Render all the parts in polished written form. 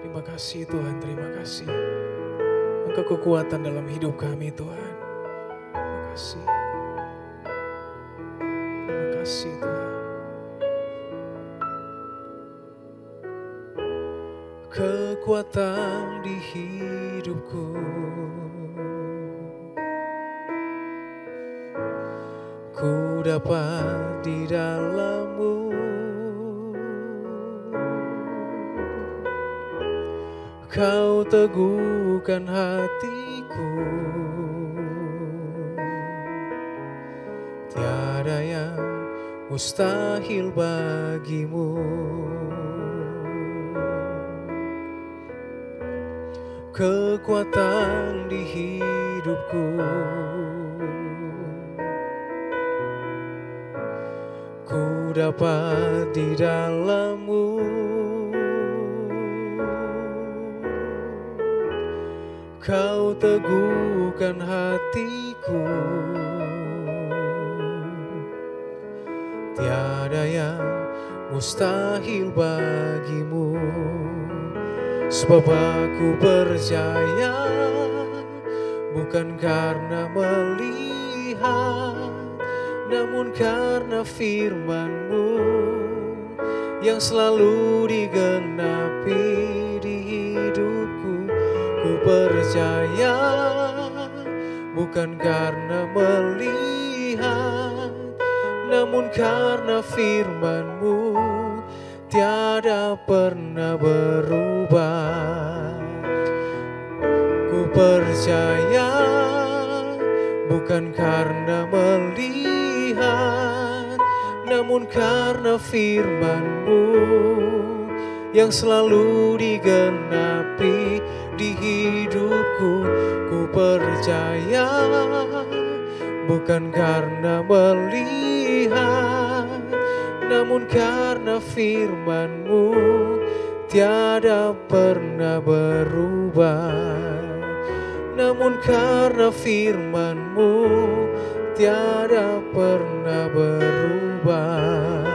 Terima kasih Tuhan, terima kasih. Engkau kekuatan dalam hidup kami Tuhan. Terima kasih. Terima kasih Tuhan. Kekuatan di hidupku, ku dapat di dalam-Mu. Kau teguhkan hatiku, tiada yang mustahil bagimu. Kekuatan di hidupku, ku dapat di dalam-Mu. Kau teguhkan hatiku, tiada yang mustahil bagimu. Sebab aku percaya, bukan karena melihat, namun karena firman-Mu yang selalu digenapi di hidupku. Ku percaya, bukan karena melihat, namun karena firman-Mu tiada pernah berubah. Ku percaya, bukan karena melihat, namun karena firman-Mu yang selalu digenapi di hidupku. Ku percaya, bukan karena melihat, namun karena firman-Mu tiada pernah berubah. Namun karena firman-Mu tiada pernah berubah.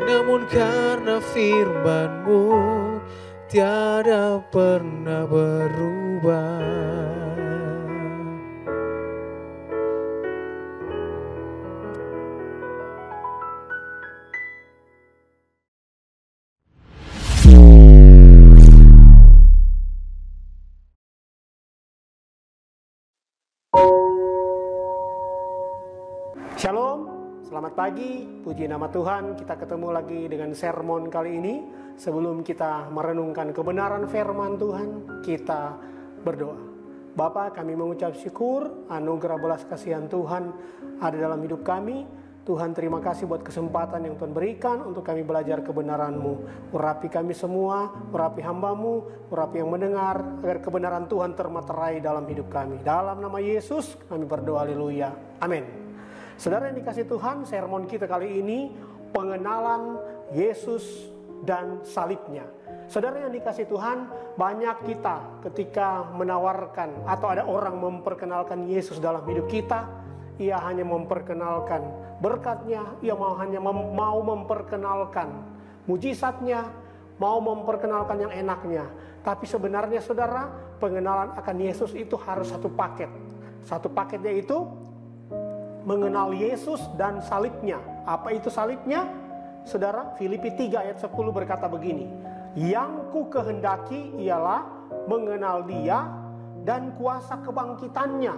Namun karena firman-Mu tiada pernah berubah. Shalom, selamat pagi, puji nama Tuhan. Kita ketemu lagi dengan sermon kali ini. Sebelum kita merenungkan kebenaran firman Tuhan, kita berdoa. Bapa, kami mengucap syukur, anugerah belas kasihan Tuhan ada dalam hidup kami. Tuhan, terima kasih buat kesempatan yang Tuhan berikan untuk kami belajar kebenaran-Mu. Urapi kami semua, urapi hamba-Mu, urapi yang mendengar, agar kebenaran Tuhan termaterai dalam hidup kami. Dalam nama Yesus kami berdoa, haleluya, amin. Saudara yang dikasih Tuhan, sermon kita kali ini pengenalan Yesus dan salibnya. Saudara yang dikasih Tuhan, banyak kita ketika menawarkan atau ada orang memperkenalkan Yesus dalam hidup kita, ia hanya memperkenalkan berkatnya, ia hanya mau memperkenalkan mujizatnya, mau memperkenalkan yang enaknya. Tapi sebenarnya saudara, pengenalan akan Yesus itu harus satu paket. Satu paketnya itu mengenal Yesus dan salibnya. Apa itu salibnya? Saudara, Filipi 3 ayat 10 berkata begini, yang ku kehendaki ialah mengenal Dia dan kuasa kebangkitannya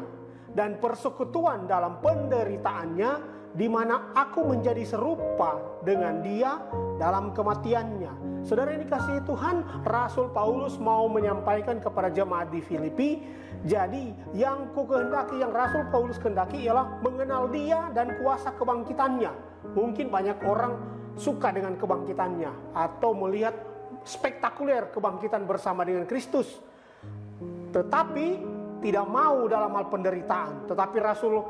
dan persekutuan dalam penderitaannya, di mana aku menjadi serupa dengan Dia dalam kematiannya. Saudara yang dikasihi Tuhan, Rasul Paulus mau menyampaikan kepada jemaat di Filipi, jadi yang ku kehendaki, yang Rasul Paulus kehendaki ialah mengenal Dia dan kuasa kebangkitannya. Mungkin banyak orang suka dengan kebangkitannya atau melihat spektakuler kebangkitan bersama dengan Kristus, tetapi tidak mau dalam hal penderitaan. Tetapi Rasul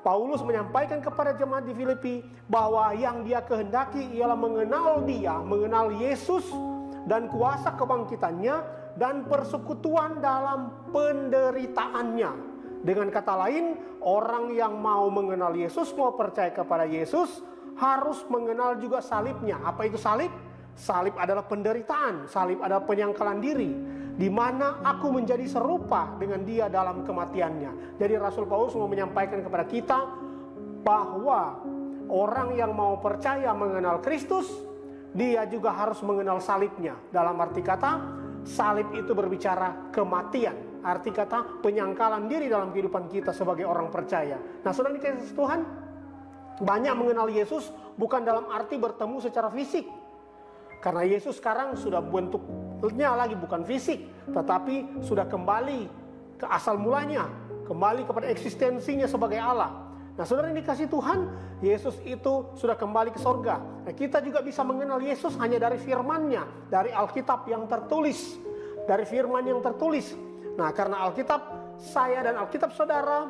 Paulus menyampaikan kepada jemaat di Filipi bahwa yang dia kehendaki ialah mengenal Dia, mengenal Yesus dan kuasa kebangkitannya dan persekutuan dalam penderitaannya. Dengan kata lain, orang yang mau mengenal Yesus, mau percaya kepada Yesus, harus mengenal juga salibnya. Apa itu salib? Salib adalah penderitaan, salib adalah penyangkalan diri, di mana aku menjadi serupa dengan dia dalam kematiannya. Jadi Rasul Paulus mau menyampaikan kepada kita bahwa orang yang mau percaya mengenal Kristus, dia juga harus mengenal salibnya. Dalam arti kata, salib itu berbicara kematian. Arti kata penyangkalan diri dalam kehidupan kita sebagai orang percaya. Nah, saudara dikasihi Tuhan, banyak mengenal Yesus bukan dalam arti bertemu secara fisik. Karena Yesus sekarang sudah bentuknya lagi bukan fisik, tetapi sudah kembali ke asal mulanya, kembali kepada eksistensinya sebagai Allah. Nah, saudara yang dikasihi Tuhan, Yesus itu sudah kembali ke sorga. Nah, kita juga bisa mengenal Yesus hanya dari firman-Nya, dari Alkitab yang tertulis, dari firman yang tertulis. Nah, karena Alkitab saya dan Alkitab saudara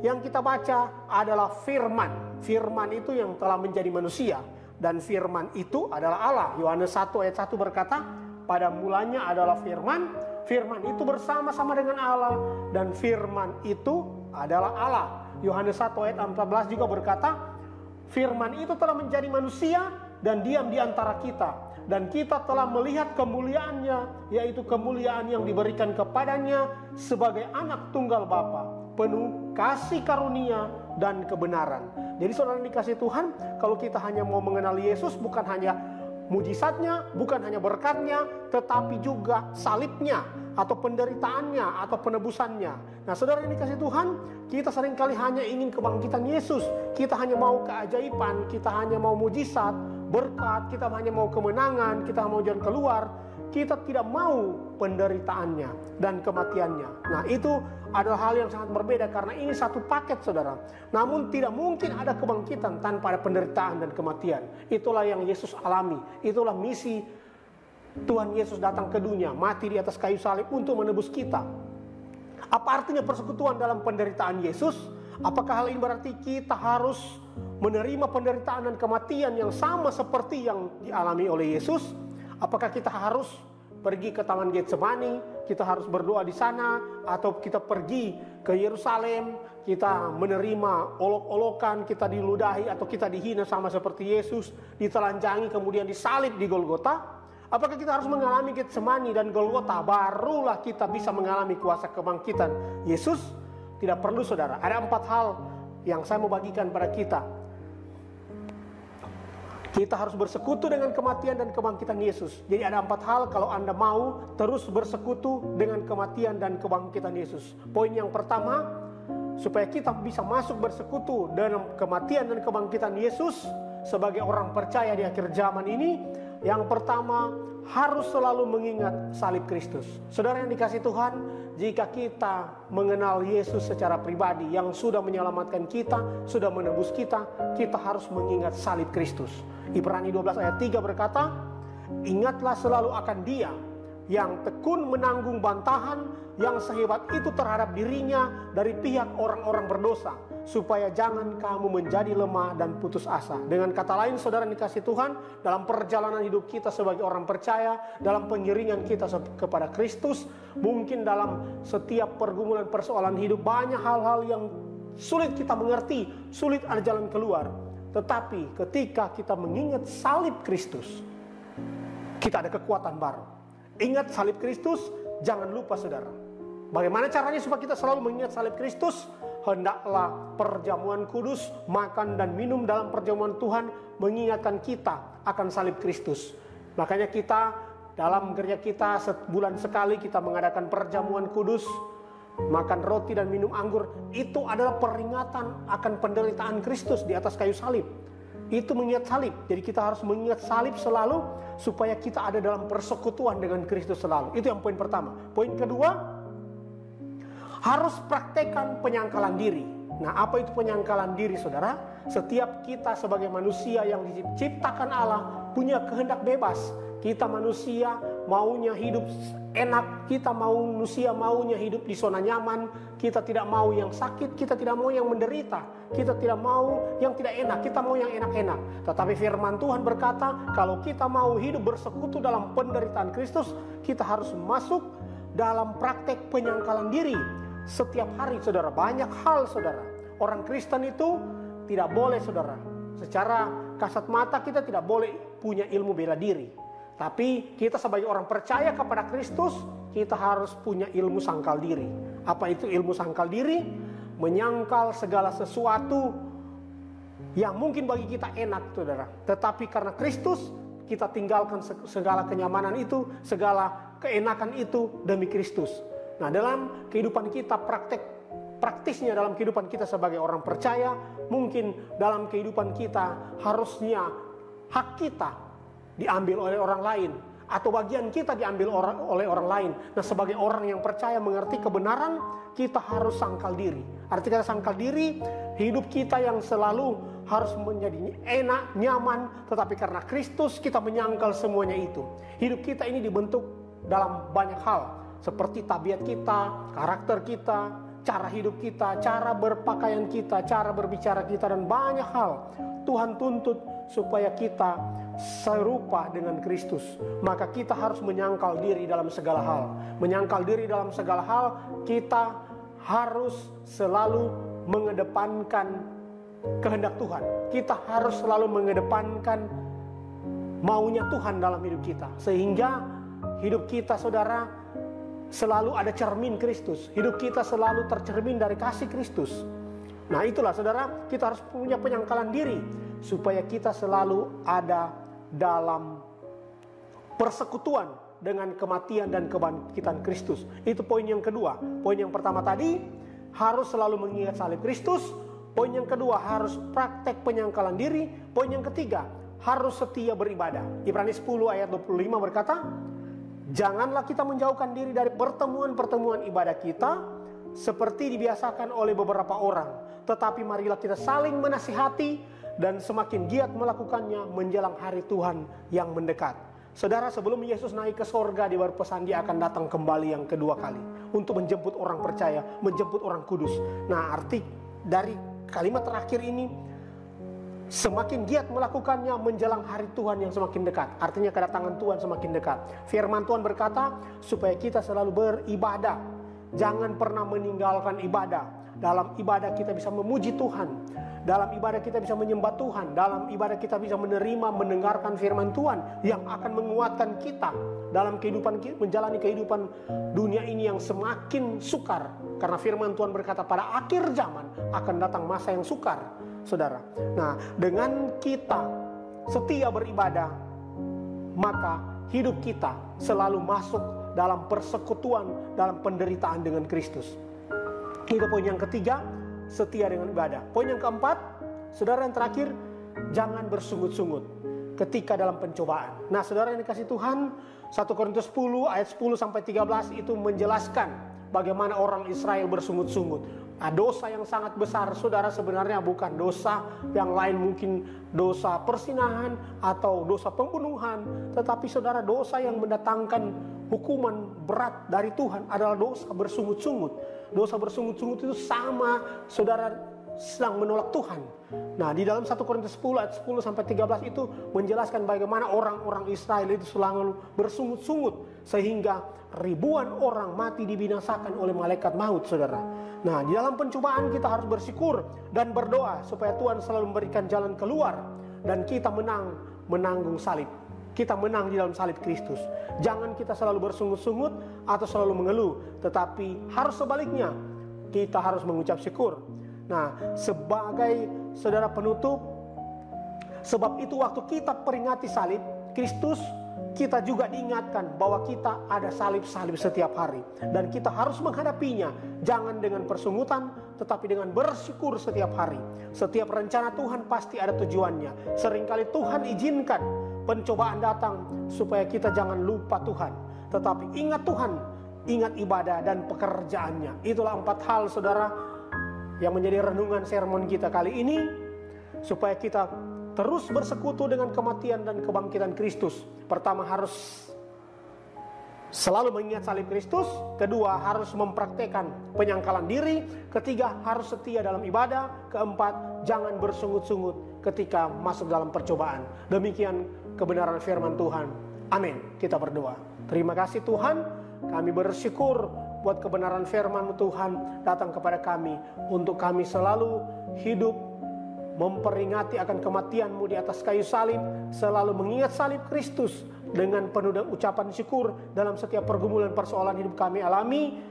yang kita baca adalah firman. Firman itu yang telah menjadi manusia. Dan firman itu adalah Allah. Yohanes 1 ayat 1 berkata, pada mulanya adalah firman. Firman itu bersama-sama dengan Allah. Dan firman itu adalah Allah. Yohanes 1 ayat 14 juga berkata, firman itu telah menjadi manusia dan diam di antara kita. Dan kita telah melihat kemuliaannya, yaitu kemuliaan yang diberikan kepadanya sebagai anak tunggal Bapa, penuh kasih karunia dan kebenaran. Jadi saudara yang dikasihi Tuhan, kalau kita hanya mau mengenal Yesus, bukan hanya mujizatnya, bukan hanya berkatnya, tetapi juga salibnya, atau penderitaannya, atau penebusannya. Nah, saudara yang dikasihi Tuhan, kita seringkali hanya ingin kebangkitan Yesus. Kita hanya mau keajaiban, kita hanya mau mujizat, berkat, kita hanya mau kemenangan, kita mau jalan keluar. Kita tidak mau penderitaannya dan kematiannya. Nah, itu adalah hal yang sangat berbeda karena ini satu paket, saudara. Namun tidak mungkin ada kebangkitan tanpa ada penderitaan dan kematian. Itulah yang Yesus alami. Itulah misi Tuhan Yesus datang ke dunia, mati di atas kayu salib untuk menebus kita. Apa artinya persekutuan dalam penderitaan Yesus? Apakah hal ini berarti kita harus menerima penderitaan dan kematian yang sama seperti yang dialami oleh Yesus? Apakah kita harus pergi ke Taman Getsemani, kita harus berdoa di sana, atau kita pergi ke Yerusalem, kita menerima olok-olokan, kita diludahi atau kita dihina sama seperti Yesus, ditelanjangi kemudian disalib di Golgota? Apakah kita harus mengalami Getsemani dan Golgota barulah kita bisa mengalami kuasa kebangkitan Yesus? Tidak perlu, saudara. Ada 4 hal yang saya mau bagikan pada kita. Kita harus bersekutu dengan kematian dan kebangkitan Yesus. Jadi ada 4 hal kalau Anda mau terus bersekutu dengan kematian dan kebangkitan Yesus. Poin yang pertama, supaya kita bisa masuk bersekutu dalam kematian dan kebangkitan Yesus sebagai orang percaya di akhir zaman ini, yang pertama harus selalu mengingat salib Kristus. Saudara yang dikasihi Tuhan, jika kita mengenal Yesus secara pribadi yang sudah menyelamatkan kita, sudah menebus kita, kita harus mengingat salib Kristus. Ibrani 12 ayat 3 berkata, ingatlah selalu akan Dia yang tekun menanggung bantahan yang sehebat itu terhadap dirinya dari pihak orang-orang berdosa, supaya jangan kamu menjadi lemah dan putus asa. Dengan kata lain, saudara dikasihi Tuhan, dalam perjalanan hidup kita sebagai orang percaya, dalam pengiringan kita kepada Kristus, mungkin dalam setiap pergumulan persoalan hidup banyak hal-hal yang sulit kita mengerti, sulit ada jalan keluar. Tetapi ketika kita mengingat salib Kristus, kita ada kekuatan baru. Ingat salib Kristus, jangan lupa saudara. Bagaimana caranya supaya kita selalu mengingat salib Kristus? Hendaklah perjamuan kudus, makan dan minum dalam perjamuan Tuhan mengingatkan kita akan salib Kristus. Makanya kita dalam gereja kita sebulan sekali kita mengadakan perjamuan kudus, makan roti dan minum anggur. Itu adalah peringatan akan penderitaan Kristus di atas kayu salib. Itu mengingat salib. Jadi kita harus mengingat salib selalu supaya kita ada dalam persekutuan dengan Kristus selalu. Itu yang poin pertama. Poin kedua, harus praktekkan penyangkalan diri. Nah, apa itu penyangkalan diri, saudara? Setiap kita sebagai manusia yang diciptakan Allah punya kehendak bebas. Kita manusia maunya hidup enak, kita manusia maunya hidup di zona nyaman, kita tidak mau yang sakit, kita tidak mau yang menderita, kita tidak mau yang tidak enak, kita mau yang enak-enak. Tetapi firman Tuhan berkata, kalau kita mau hidup bersekutu dalam penderitaan Kristus, kita harus masuk dalam praktek penyangkalan diri. Setiap hari, saudara, banyak hal, saudara. Orang Kristen itu tidak boleh, saudara, secara kasat mata kita tidak boleh punya ilmu bela diri. Tapi kita sebagai orang percaya kepada Kristus, kita harus punya ilmu sangkal diri. Apa itu ilmu sangkal diri? Menyangkal segala sesuatu yang mungkin bagi kita enak, saudara. Tetapi karena Kristus, kita tinggalkan segala kenyamanan itu, segala keenakan itu demi Kristus. Nah, dalam kehidupan kita, praktisnya dalam kehidupan kita sebagai orang percaya, mungkin dalam kehidupan kita harusnya hak kita diambil oleh orang lain, atau bagian kita diambil oleh orang lain. Nah, sebagai orang yang percaya mengerti kebenaran, kita harus sangkal diri. Arti kata sangkal diri, hidup kita yang selalu harus menjadi enak, nyaman, tetapi karena Kristus kita menyangkal semuanya itu. Hidup kita ini dibentuk dalam banyak hal, seperti tabiat kita, karakter kita, cara hidup kita, cara berpakaian kita, cara berbicara kita, dan banyak hal. Tuhan tuntut supaya kita serupa dengan Kristus. Maka kita harus menyangkal diri dalam segala hal. Menyangkal diri dalam segala hal, kita harus selalu mengedepankan kehendak Tuhan. Kita harus selalu mengedepankan maunya Tuhan dalam hidup kita. Sehingga hidup kita, saudara, selalu ada cermin Kristus. Hidup kita selalu tercermin dari kasih Kristus. Nah, itulah saudara, kita harus punya penyangkalan diri supaya kita selalu ada dalam persekutuan dengan kematian dan kebangkitan Kristus. Itu poin yang kedua. Poin yang pertama tadi, harus selalu mengingat salib Kristus. Poin yang kedua, harus praktek penyangkalan diri. Poin yang ketiga, harus setia beribadah. Ibrani 10 ayat 25 berkata, janganlah kita menjauhkan diri dari pertemuan-pertemuan ibadah kita seperti dibiasakan oleh beberapa orang, tetapi marilah kita saling menasihati dan semakin giat melakukannya menjelang hari Tuhan yang mendekat. Saudara, sebelum Yesus naik ke sorga, dia berpesan dia akan datang kembali yang kedua kali untuk menjemput orang percaya, menjemput orang kudus. Nah, arti dari kalimat terakhir ini, semakin giat melakukannya menjelang hari Tuhan yang semakin dekat. Artinya kedatangan Tuhan semakin dekat. Firman Tuhan berkata supaya kita selalu beribadah. Jangan pernah meninggalkan ibadah. Dalam ibadah kita bisa memuji Tuhan. Dalam ibadah kita bisa menyembah Tuhan. Dalam ibadah kita bisa menerima, mendengarkan firman Tuhan yang akan menguatkan kita dalam kehidupan, menjalani kehidupan dunia ini yang semakin sukar. Karena firman Tuhan berkata pada akhir zaman akan datang masa yang sukar, saudara. Nah, dengan kita setia beribadah, maka hidup kita selalu masuk dalam persekutuan, dalam penderitaan dengan Kristus. Itu poin yang ketiga, setia dengan ibadah. Poin yang keempat, saudara, yang terakhir, jangan bersungut-sungut ketika dalam pencobaan. Nah, saudara yang dikasih Tuhan, 1 Korintus 10 ayat 10 sampai 13 itu menjelaskan bagaimana orang Israel bersungut-sungut. Nah, dosa yang sangat besar, saudara, sebenarnya bukan dosa yang lain, mungkin dosa persinahan atau dosa pembunuhan, tetapi saudara, dosa yang mendatangkan hukuman berat dari Tuhan adalah dosa bersungut-sungut. Dosa bersungut-sungut itu sama, saudara, sedang menolak Tuhan. Nah, di dalam 1 Korintus 10 ayat 10 sampai 13 itu menjelaskan bagaimana orang-orang Israel itu selalu bersungut-sungut sehingga ribuan orang mati dibinasakan oleh malaikat maut, saudara. Nah, di dalam pencobaan kita harus bersyukur dan berdoa supaya Tuhan selalu memberikan jalan keluar dan kita menanggung salib. Kita menang di dalam salib Kristus. Jangan kita selalu bersungut-sungut atau selalu mengeluh, tetapi harus sebaliknya, kita harus mengucap syukur. Nah, sebagai saudara penutup, sebab itu waktu kita peringati salib Kristus, kita juga diingatkan bahwa kita ada salib-salib setiap hari. Dan kita harus menghadapinya, jangan dengan persungutan, tetapi dengan bersyukur setiap hari. Setiap rencana Tuhan pasti ada tujuannya. Seringkali Tuhan izinkan pencobaan datang supaya kita jangan lupa Tuhan, tetapi ingat Tuhan, ingat ibadah dan pekerjaannya. Itulah 4 hal, saudara, yang menjadi renungan sermon kita kali ini, supaya kita terus bersekutu dengan kematian dan kebangkitan Kristus. Pertama, harus selalu mengingat salib Kristus. Kedua, harus mempraktekkan penyangkalan diri. Ketiga, harus setia dalam ibadah. Keempat, jangan bersungut-sungut ketika masuk dalam percobaan. Demikian kebenaran firman Tuhan. Amin. Kita berdoa. Terima kasih Tuhan, kami bersyukur buat kebenaran firman Tuhan datang kepada kami, untuk kami selalu hidup memperingati akan kematian-Mu di atas kayu salib, selalu mengingat salib Kristus dengan penuh ucapan syukur dalam setiap pergumulan persoalan hidup kami alami.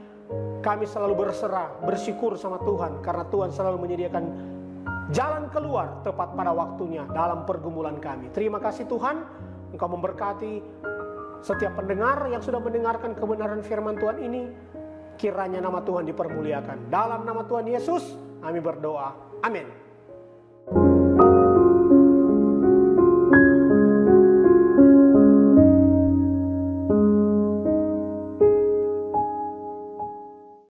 Kami selalu berserah, bersyukur sama Tuhan, karena Tuhan selalu menyediakan jalan keluar tepat pada waktunya dalam pergumulan kami. Terima kasih Tuhan, Engkau memberkati setiap pendengar yang sudah mendengarkan kebenaran firman Tuhan ini. Kiranya nama Tuhan dipermuliakan. Dalam nama Tuhan Yesus, kami berdoa. Amin.